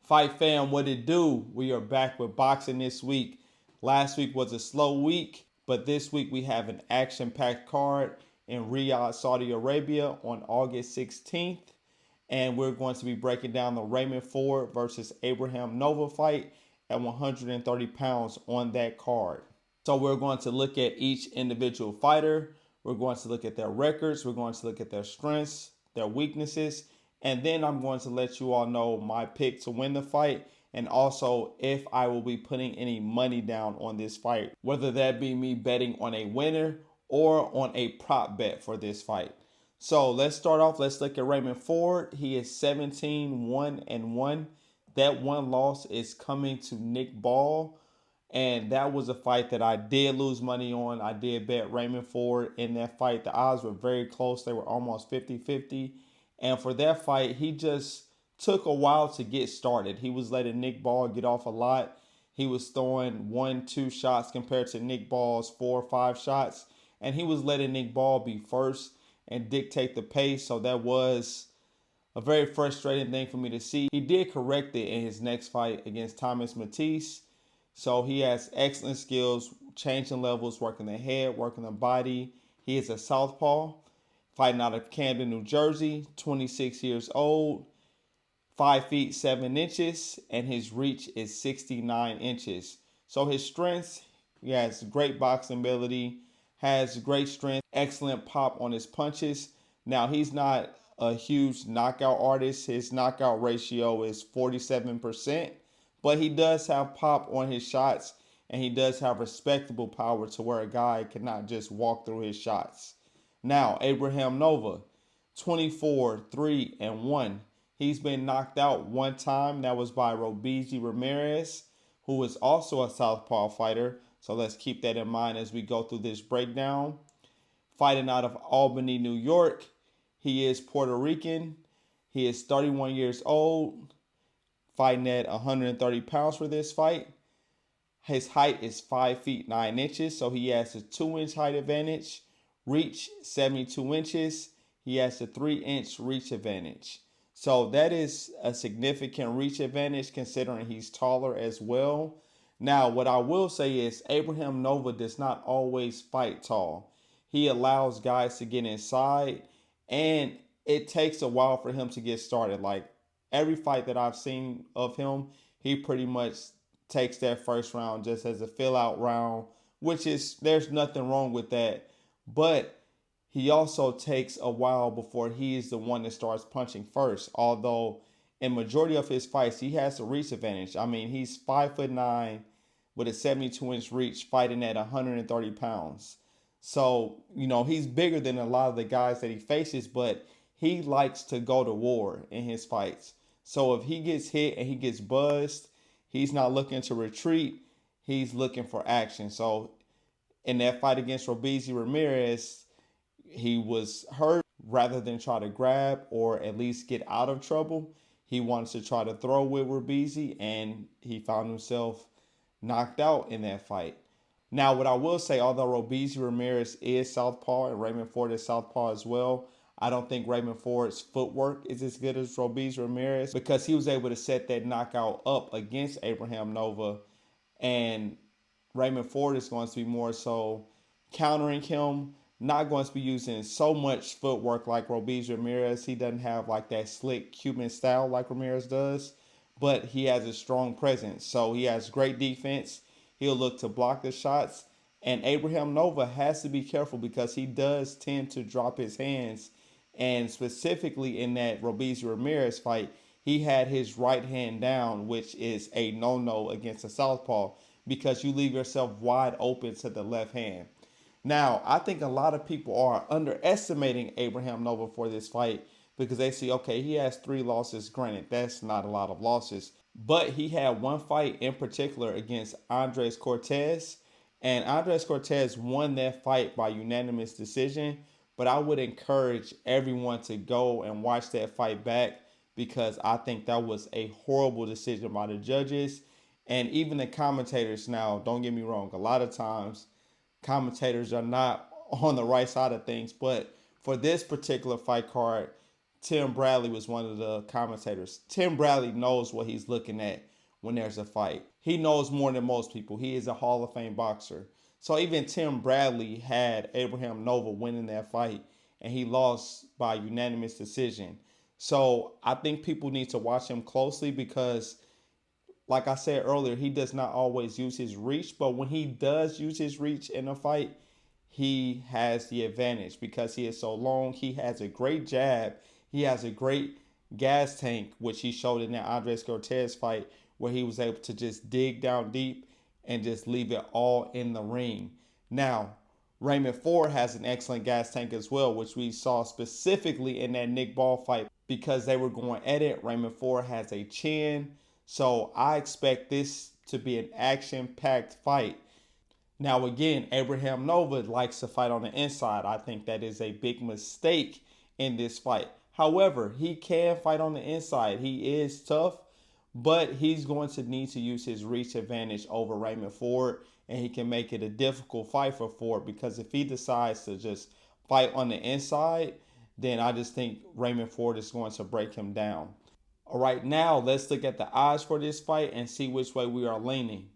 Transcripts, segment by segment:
Fight fam, what it do? We are back with boxing this week. Last week was a slow week, but this week we have an action-packed card in Riyadh, Saudi Arabia on August 16th. And we're going to be breaking down the Raymond Ford versus Abraham Nova fight at 130 pounds on that card. So we're going to look at each individual fighter. We're going to look at their records. We're going to look at their strengths, their weaknesses, and then I'm going to let you all know my pick to win the fight and also if I will be putting any money down on this fight, whether that be me betting on a winner or on a prop bet for this fight. So let's start off. Let's look at Raymond Ford. He is 17-1-1. That one loss is coming to Nick Ball. And that was a fight that I did lose money on. I did bet Raymond Ford in that fight. The odds were very close. They were almost 50-50. And for that fight, he just took a while to get started. He was letting Nick Ball get off a lot. He was throwing 1-2 shots compared to Nick Ball's 4 or 5 shots. And he was letting Nick Ball be first and dictate the pace. So that was a very frustrating thing for me to see. He did correct it in his next fight against Thomas Matisse. So he has excellent skills, changing levels, working the head, working the body. He is a southpaw, fighting out of Camden, New Jersey, 26 years old, 5 feet 7 inches, and his reach is 69 inches. So his strengths, he has great boxing ability, has great strength, excellent pop on his punches. Now, he's not a huge knockout artist. His knockout ratio is 47%. But he does have pop on his shots, and he does have respectable power to where a guy cannot just walk through his shots. Now, Abraham Nova, 24-3-1. He's been knocked out one time. That was by Robeisy Ramirez, who is also a southpaw fighter. So let's keep that in mind as we go through this breakdown. Fighting out of Albany, New York. He is Puerto Rican. He is 31 years old, fighting at 130 pounds for this fight. His height is 5 feet 9 inches, so he has a 2-inch height advantage. Reach, 72 inches. He has a 3-inch reach advantage. So that is a significant reach advantage considering he's taller as well. Now, what I will say is Abraham Nova does not always fight tall. He allows guys to get inside, and it takes a while for him to get started. Like, every fight that I've seen of him, he pretty much takes that first round just as a fill out round, which is, there's nothing wrong with that. But he also takes a while before he is the one that starts punching first. Although in majority of his fights, he has the reach advantage. I mean, he's 5'9" with a 72-inch reach, fighting at 130 pounds. So, he's bigger than a lot of the guys that he faces, but he likes to go to war in his fights. So if he gets hit and he gets buzzed, he's not looking to retreat. He's looking for action. So in that fight against Robeisy Ramirez, he was hurt. Rather than try to grab or at least get out of trouble, he wants to try to throw with Robeisy, and he found himself knocked out in that fight. Now, what I will say, although Robeisy Ramirez is southpaw and Raymond Ford is southpaw as well, I don't think Raymond Ford's footwork is as good as Robeisy Ramirez because he was able to set that knockout up against Abraham Nova. And Raymond Ford is going to be more so countering him, not going to be using so much footwork like Robeisy Ramirez. He doesn't have like that slick Cuban style like Ramirez does, but he has a strong presence. So he has great defense. He'll look to block the shots. And Abraham Nova has to be careful because he does tend to drop his hands. And specifically in that Robeisy Ramirez fight, he had his right hand down, which is a no-no against a southpaw because you leave yourself wide open to the left hand. Now, I think a lot of people are underestimating Abraham Nova for this fight because they see, okay, he has 3 losses. Granted, that's not a lot of losses. But he had one fight in particular against Andres Cortez. And Andres Cortez won that fight by unanimous decision. But I would encourage everyone to go and watch that fight back because I think that was a horrible decision by the judges. And even the commentators now, don't get me wrong, a lot of times commentators are not on the right side of things. But for this particular fight card, Tim Bradley was one of the commentators. Tim Bradley knows what he's looking at when there's a fight. He knows more than most people. He is a Hall of Fame boxer. So even Tim Bradley had Abraham Nova winning that fight, and he lost by unanimous decision. So I think people need to watch him closely because, like I said earlier, he does not always use his reach, but when he does use his reach in a fight, he has the advantage because he is so long. He has a great jab. He has a great gas tank, which he showed in that Andres Cortez fight, where he was able to just dig down deep and just leave it all in the ring. Now, Raymond Ford has an excellent gas tank as well, which we saw specifically in that Nick Ball fight because they were going at it. Raymond Ford has a chin. So I expect this to be an action-packed fight. Now, again, Abraham Nova likes to fight on the inside. I think that is a big mistake in this fight. However, he can fight on the inside. He is tough, but he's going to need to use his reach advantage over Raymond Ford, and he can make it a difficult fight for Ford because if he decides to just fight on the inside, then I just think Raymond Ford is going to break him down. All right, now let's look at the odds for this fight and see which way we are leaning.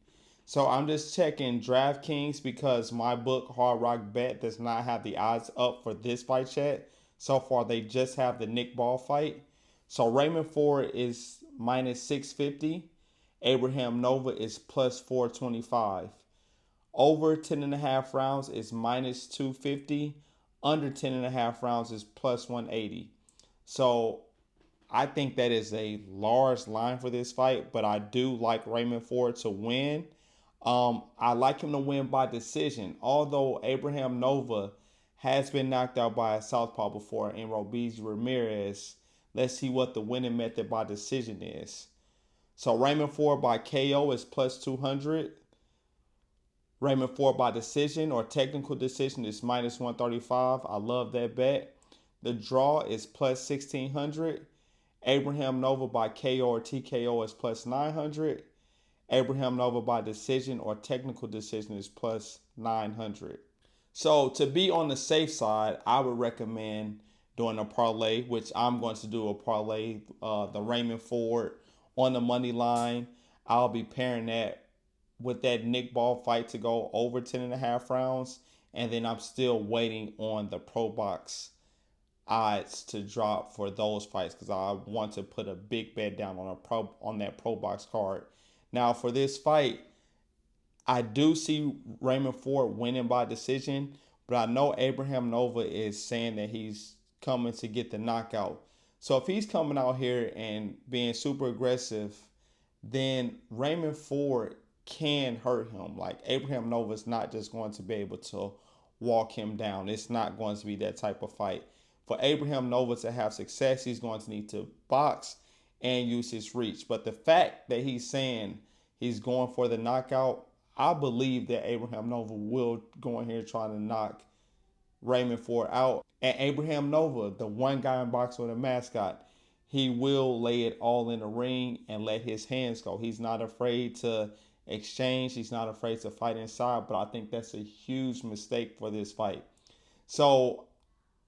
So I'm just checking DraftKings because my book, Hard Rock Bet, does not have the odds up for this fight yet. So far, they just have the Nick Ball fight. So Raymond Ford is minus 650. Abraham Nova is plus 425. Over 10.5 rounds is minus 250. Under 10.5 rounds is plus 180. So I think that is a large line for this fight, but I do like Raymond Ford to win. I like him to win by decision, although Abraham Nova has been knocked out by a southpaw before in Robeisy Ramirez. Let's see what the winning method by decision is. So Raymond Ford by KO is plus 200. Raymond Ford by decision or technical decision is minus 135. I love that bet. The draw is plus 1600. Abraham Nova by KO or TKO is plus 900. Abraham Nova by decision or technical decision is plus 900. So to be on the safe side, I would recommend doing a parlay, which I'm going to do a parlay. The Raymond Ford on the money line. I'll be pairing that with that Nick Ball fight to go over 10.5 rounds. And then I'm still waiting on the Pro Box odds to drop for those fights because I want to put a big bet down on that Pro Box card. Now for this fight, I do see Raymond Ford winning by decision, but I know Abraham Nova is saying that he's coming to get the knockout. So if he's coming out here and being super aggressive, then Raymond Ford can hurt him. Like Abraham Nova is not just going to be able to walk him down. It's not going to be that type of fight. For Abraham Nova to have success, he's going to need to box and use his reach. But the fact that he's saying he's going for the knockout, I believe that Abraham Nova will go in here trying to knock Raymond Ford out. And Abraham Nova, the one guy in boxing with a mascot, he will lay it all in the ring and let his hands go. He's not afraid to exchange. He's not afraid to fight inside. But I think that's a huge mistake for this fight. So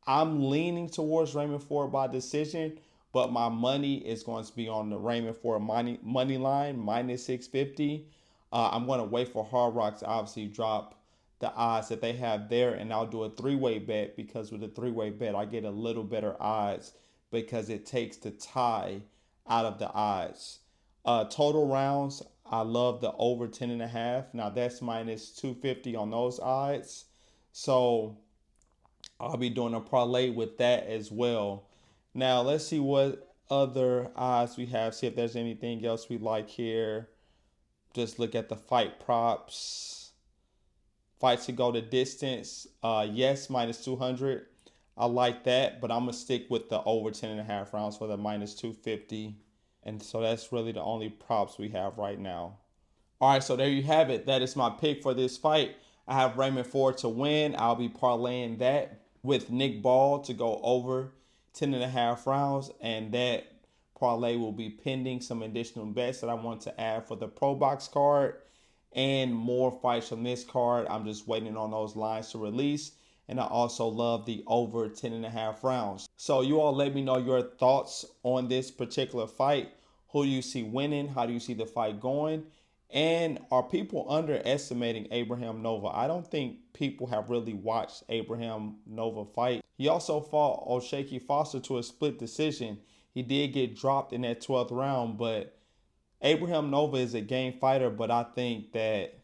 I'm leaning towards Raymond Ford by decision, but my money is going to be on the Raymond Ford money line, minus 650. I'm going to wait for Hard Rock to obviously drop the odds that they have there, and I'll do a three-way bet because with a three-way bet, I get a little better odds because it takes the tie out of the odds. Total rounds, I love the over 10.5. Now that's minus 250 on those odds. So I'll be doing a parlay with that as well. Now let's see what other odds we have. See if there's anything else we like here. Just look at the fight props. Fights to go the distance. Yes, minus 200. I like that, but I'm going to stick with the over 10.5 rounds for the minus 250. And so that's really the only props we have right now. All right, so there you have it. That is my pick for this fight. I have Raymond Ford to win. I'll be parlaying that with Nick Ball to go over 10.5 rounds. And that parlay will be pending some additional bets that I want to add for the Pro Box card and more fights from this card. I'm just waiting on those lines to release. and I also love the over 10.5 rounds. So you all let me know your thoughts on this particular fight. Who do you see winning? How do you see the fight going? And are people underestimating Abraham Nova? I don't think people have really watched Abraham Nova fight. He also fought O'Shaquie Foster to a split decision. He did get dropped in that 12th round, but Abraham Nova is a game fighter, but I think that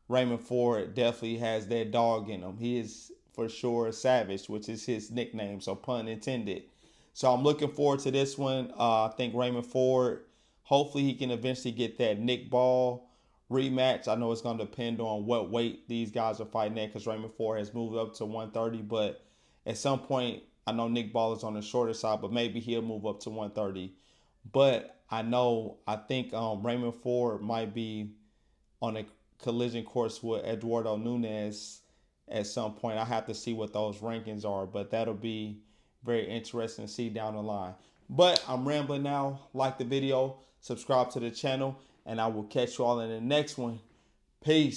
Raymond Ford definitely has that dog in him. He is for sure Savage, which is his nickname, so pun intended. So I'm looking forward to this one. I think Raymond Ford, hopefully he can eventually get that Nick Ball rematch. I know it's going to depend on what weight these guys are fighting at because Raymond Ford has moved up to 130, but at some point, I know Nick Ball is on the shorter side, but maybe he'll move up to 130. But I think Raymond Ford might be on a collision course with Eduardo Nunes at some point. I have to see what those rankings are, but that'll be very interesting to see down the line. But I'm rambling now. Like the video, subscribe to the channel, and I will catch you all in the next one. Peace.